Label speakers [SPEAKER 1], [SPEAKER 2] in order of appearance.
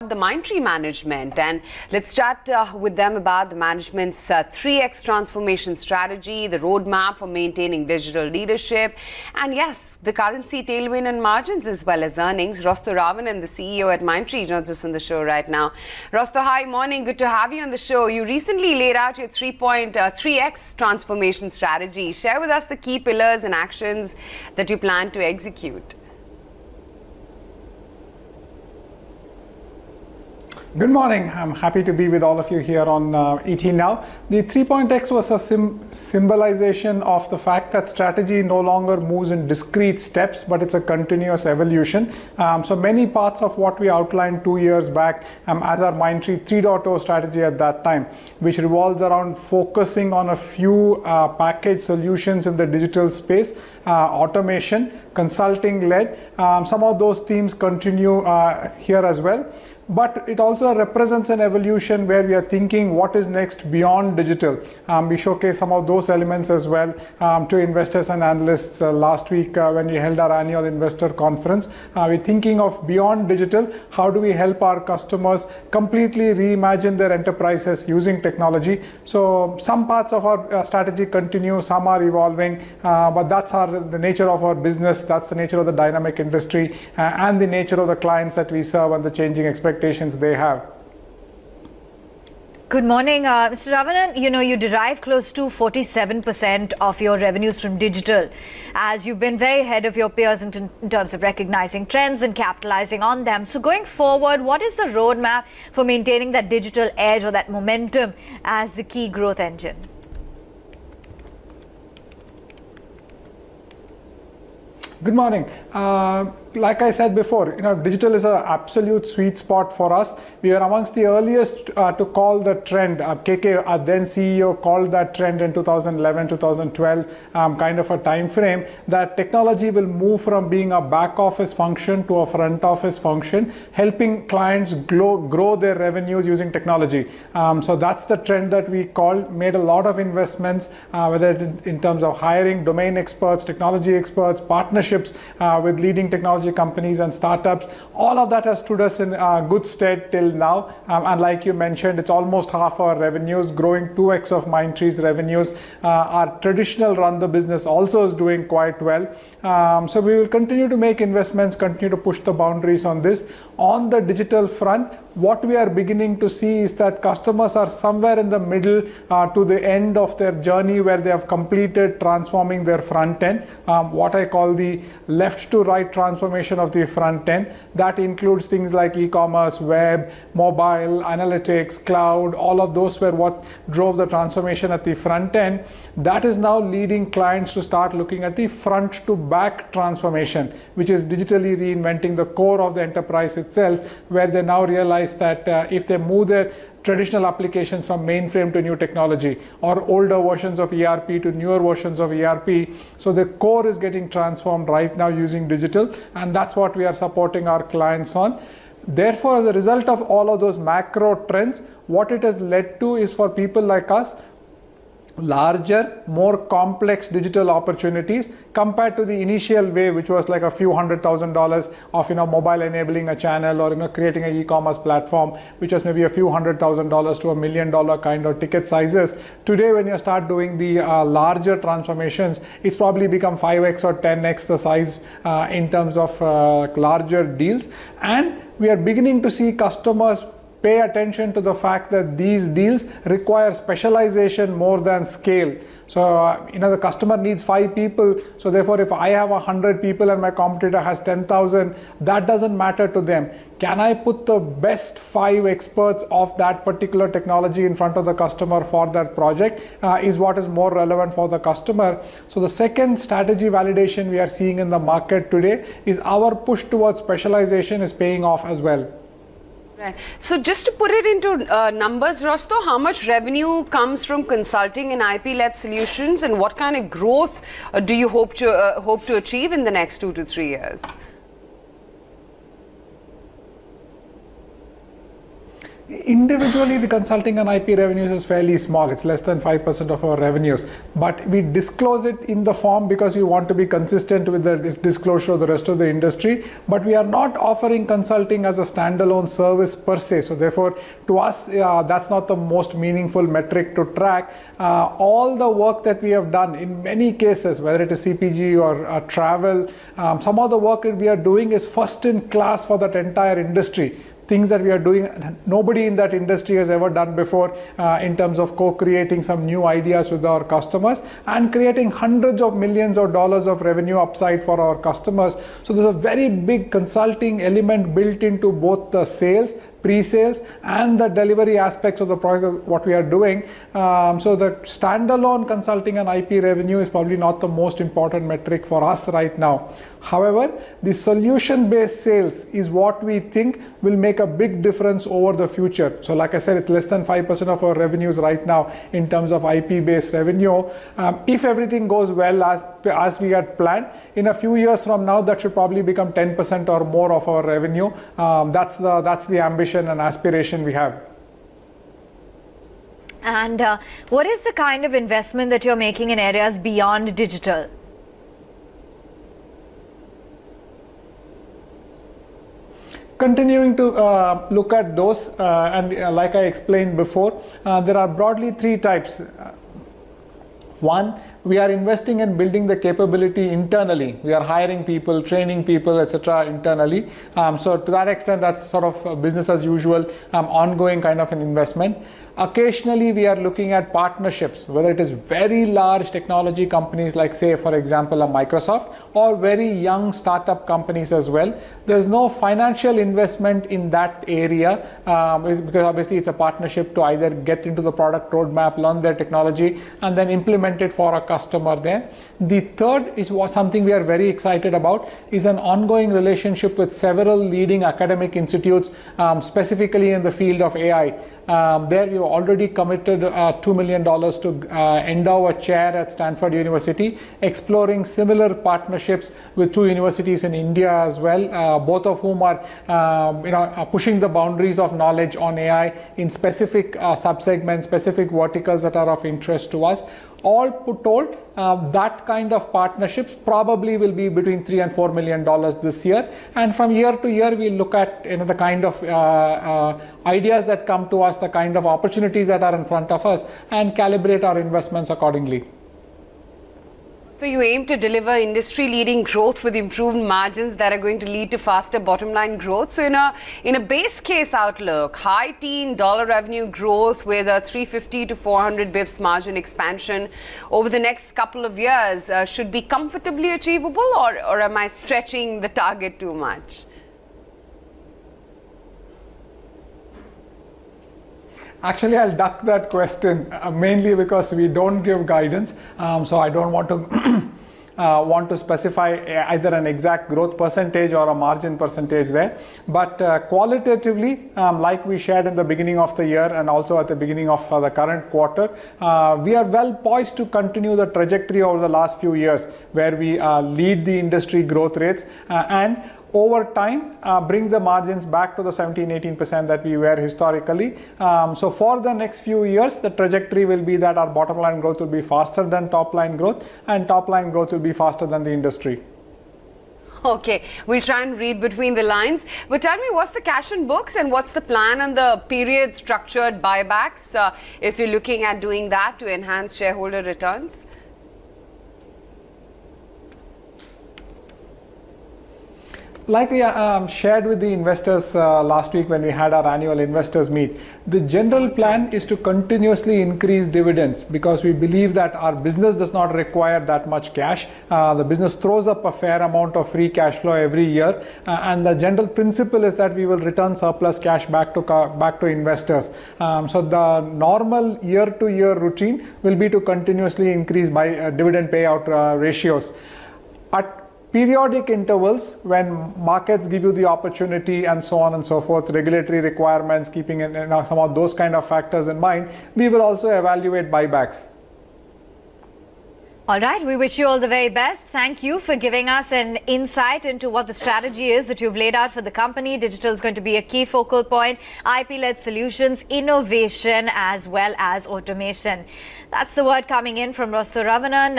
[SPEAKER 1] The Mindtree management, and let's chat with them about the management's 3x transformation strategy, the roadmap for maintaining digital leadership, and yes, the currency tailwind and margins as well as earnings. Rostow Ravanan, the CEO at Mindtree, joins us on the show right now. Rostow, hi, morning. Good to have you on the show. You recently laid out your 3x transformation strategy. Share with us the key pillars and actions that you plan to execute.
[SPEAKER 2] Good morning. I'm happy to be with all of you here on ET Now. The 3.X was a symbolization of the fact that strategy no longer moves in discrete steps, but it's a continuous evolution. So many parts of what we outlined 2 years back as our Mindtree 3.0 strategy at that time, which revolves around focusing on a few package solutions in the digital space, automation, consulting led. Some of those themes continue here as well. But it also represents an evolution where we are thinking what is next beyond digital. We showcased some of those elements as well to investors and analysts last week when we held our annual investor conference. We're thinking of beyond digital. How do we help our customers completely reimagine their enterprises using technology? So some parts of our strategy continue, some are evolving, but that's the nature of our business. That's the nature of the dynamic industry and the nature of the clients that we serve and the changing expectations they have.
[SPEAKER 3] Good morning, Mr. Ravanan. You derive close to 47% of your revenues from digital, as you've been very ahead of your peers in terms of recognizing trends and capitalizing on them. So going forward, what is the roadmap for maintaining that digital edge or that momentum as the key growth engine?
[SPEAKER 2] Good morning. Like I said before, digital is an absolute sweet spot for us. We were amongst the earliest to call the trend. KK, our then CEO, called that trend in 2011, 2012, kind of a time frame, that technology will move from being a back office function to a front office function, helping clients grow their revenues using technology. So that's the trend that we called, made a lot of investments, whether in terms of hiring domain experts, technology experts, partnerships with leading technology companies and startups. All of that has stood us in good stead till now. And like you mentioned, it's almost half our revenues, growing 2x of Mindtree's revenues. Our traditional run the business also is doing quite well. So we will continue to make investments, continue to push the boundaries on this. On the digital front, what we are beginning to see is that customers are somewhere in the middle to the end of their journey where they have completed transforming their front end, what I call the left to right transformation of the front end. That includes things like e-commerce, web, mobile, analytics, cloud. All of those were what drove the transformation at the front end. That is now leading clients to start looking at the front to back transformation, which is digitally reinventing the core of the enterprise itself, where they now realize that if they move their traditional applications from mainframe to new technology, or older versions of ERP to newer versions of ERP, so the core is getting transformed right now using digital, and that's what we are supporting our clients on. Therefore, as a result of all of those macro trends, what it has led to is for people like us, larger, more complex digital opportunities compared to the initial wave, which was like a few $100,000 of mobile enabling a channel or creating an e-commerce platform, which was maybe a few $100,000 to $1 million kind of ticket sizes. Today, when you start doing the larger transformations, it's probably become 5x or 10x the size in terms of larger deals. And we are beginning to see customers pay attention to the fact that these deals require specialization more than scale. So, the customer needs 5 people. So therefore, if I have 100 people and my competitor has 10,000, that doesn't matter to them. Can I put the best 5 experts of that particular technology in front of the customer for that project is what is more relevant for the customer. So the second strategy validation we are seeing in the market today is our push towards specialization is paying off as well.
[SPEAKER 1] Right. So just to put it into numbers, Rostow, how much revenue comes from consulting and IP-led solutions, and what kind of growth do you hope to achieve in the next 2 to 3 years?
[SPEAKER 2] Individually, the consulting and IP revenues is fairly small. It's less than 5% of our revenues. But we disclose it in the form because we want to be consistent with the disclosure of the rest of the industry. But we are not offering consulting as a standalone service per se. So therefore, to us, that's not the most meaningful metric to track. All the work that we have done in many cases, whether it is CPG or travel, some of the work that we are doing is first in class for that entire industry. Things that we are doing, nobody in that industry has ever done before, in terms of co-creating some new ideas with our customers and creating hundreds of millions of dollars of revenue upside for our customers. So there's a very big consulting element built into both the sales, pre-sales, and the delivery aspects of the product, what we are doing. So the standalone consulting and IP revenue is probably not the most important metric for us right now. However, the solution-based sales is what we think will make a big difference over the future. So like I said, it's less than 5% of our revenues right now in terms of IP-based revenue. If everything goes well as we had planned, in a few years from now, that should probably become 10% or more of our revenue. That's the ambition and aspiration we have.
[SPEAKER 3] And what is the kind of investment that you're making in areas beyond digital?
[SPEAKER 2] Continuing to look at those, and like I explained before, there are broadly three types. One, we are investing in building the capability internally. We are hiring people, training people, etc. internally. So to that extent, that's sort of business as usual, ongoing kind of an investment. Occasionally, we are looking at partnerships, whether it is very large technology companies like, say, for example, a Microsoft, or very young startup companies as well. There's no financial investment in that area because obviously it's a partnership to either get into the product roadmap, learn their technology, and then implement it for a customer there. The third is something we are very excited about, is an ongoing relationship with several leading academic institutes, specifically in the field of AI. There we have already committed $2 million to endow a chair at Stanford University, exploring similar partnerships with 2 universities in India as well, both of whom are pushing the boundaries of knowledge on AI in specific subsegments, specific verticals that are of interest to us. All put told, that kind of partnerships probably will be between $3 and $4 million this year. And from year to year, we look at the kind of ideas that come to us, the kind of opportunities that are in front of us, and calibrate our investments accordingly.
[SPEAKER 1] So you aim to deliver industry-leading growth with improved margins that are going to lead to faster bottom-line growth. So in a base case outlook, high-teen dollar revenue growth with a 350 to 400 bips margin expansion over the next couple of years should be comfortably achievable, or am I stretching the target too much?
[SPEAKER 2] Actually, I'll duck that question mainly because we don't give guidance. So I don't want to specify either an exact growth percentage or a margin percentage there. But qualitatively, like we shared in the beginning of the year and also at the beginning of the current quarter, we are well poised to continue the trajectory over the last few years where we lead the industry growth rates and over time, bring the margins back to the 17-18% that we were historically. So for the next few years, the trajectory will be that our bottom line growth will be faster than top line growth, and top line growth will be faster than the industry.
[SPEAKER 1] Okay, we'll try and read between the lines. But tell me, what's the cash on books and what's the plan on the period structured buybacks if you're looking at doing that to enhance shareholder returns?
[SPEAKER 2] Like we shared with the investors last week when we had our annual investors meet, the general plan is to continuously increase dividends because we believe that our business does not require that much cash. The business throws up a fair amount of free cash flow every year, and the general principle is that we will return surplus cash back to investors. So the normal year-to-year routine will be to continuously increase by dividend payout ratios. At periodic intervals, when markets give you the opportunity and so on and so forth, regulatory requirements, keeping some of those kind of factors in mind, we will also evaluate buybacks.
[SPEAKER 3] All right, we wish you all the very best. Thank you for giving us an insight into what the strategy is that you've laid out for the company. Digital is going to be a key focal point, IP-led solutions, innovation, as well as automation. That's the word coming in from Rostow Ravanan.